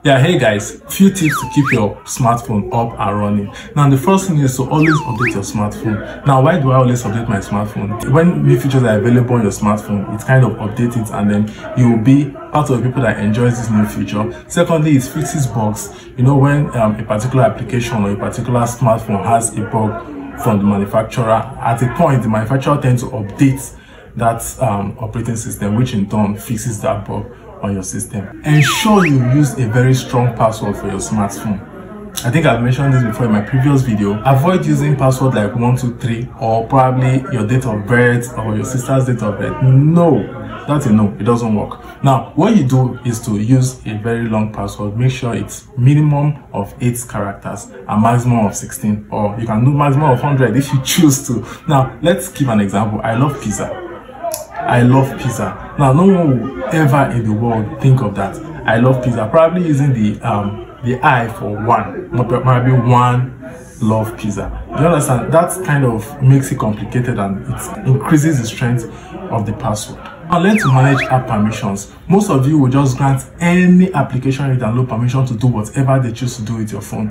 Yeah, hey guys, few tips to keep your smartphone up and running. Now, the first thing is to always update your smartphone. Now, why do I always update my smartphone? When new features are available on your smartphone, it kind of updates it, and then you will be part of the people that enjoys this new feature. Secondly, it fixes bugs. You know, when a particular application or a particular smartphone has a bug from the manufacturer, at a point, the manufacturer tends to update that operating system, which in turn fixes that bug on your system. Ensure you use a very strong password for your smartphone. I think I've mentioned this before in my previous video. Avoid using password like 123 or probably your date of birth or your sister's date of birth. No, that's a no, it doesn't work. Now, what you do is to use a very long password. Make sure it's minimum of 8 characters and maximum of 16, or you can do maximum of 100 if you choose to. Now, let's give an example. I love pizza. I love pizza. Now, no one will ever in the world think of that. I love pizza. Probably using the I for one. Maybe one love pizza. You understand? That kind of makes it complicated and it increases the strength of the password. Now, learn to manage app permissions. Most of you will just grant any application you download permission to do whatever they choose to do with your phone.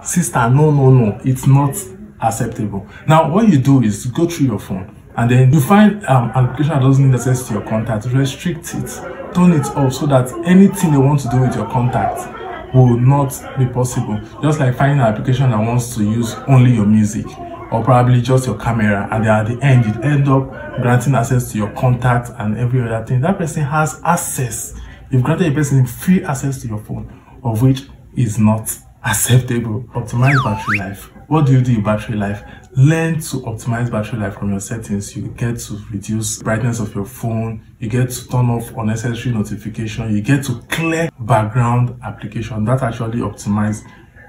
Sister, no. It's not acceptable. Now, what you do is go through your phone. And then you find an application that doesn't need access to your contact, restrict it, turn it off so that anything you want to do with your contact will not be possible. Just like finding an application that wants to use only your music or probably just your camera, and then at the end you'd end up granting access to your contact and every other thing. That person has access. You've granted a person free access to your phone, of which is not acceptable. Optimize battery life. What do you do with battery life? Learn to optimize battery life from your settings. You get to reduce brightness of your phone. You get to turn off unnecessary notification. You get to clear background application. That actually optimizes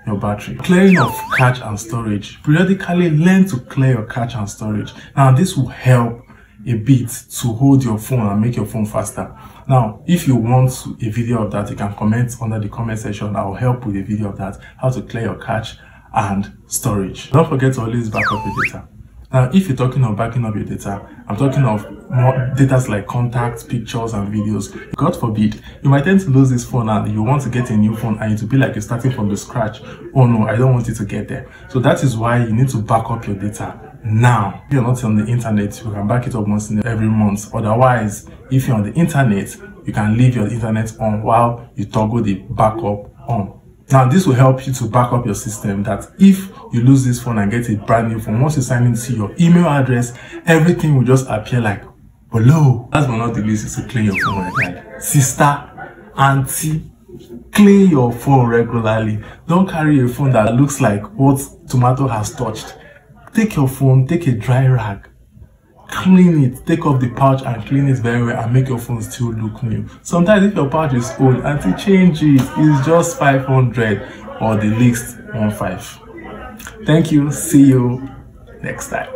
your battery. Clearing of cache and storage. Periodically learn to clear your cache and storage. Now, this will help a bit to hold your phone and make your phone faster. Now, if you want a video of that, you can comment under the comment section. I will help with a video of that, how to clear your cache and storage. Don't forget to always back up your data. Now, if you're talking of backing up your data, I'm talking of more data like contacts, pictures, and videos. God forbid, you might tend to lose this phone and you want to get a new phone and it will be like you're starting from the scratch. Oh no, I don't want you to get there. So that is why you need to back up your data now. If you're not on the internet, you can back it up once in every month. Otherwise, if you're on the internet, you can leave your internet on while you toggle the backup on. Now, this will help you to back up your system, that if you lose this phone and get a brand new phone, once you sign into your email address, everything will just appear like below. Last but not the least is to clean your phone regularly. Sister, auntie, clean your phone regularly. Don't carry a phone that looks like what tomato has touched. Take your phone, take a dry rag, clean it, take off the pouch and clean it very well and make your phone still look new. Sometimes if your pouch is old, and to change it, it's just 500 or the least 15. Thank you. See you next time.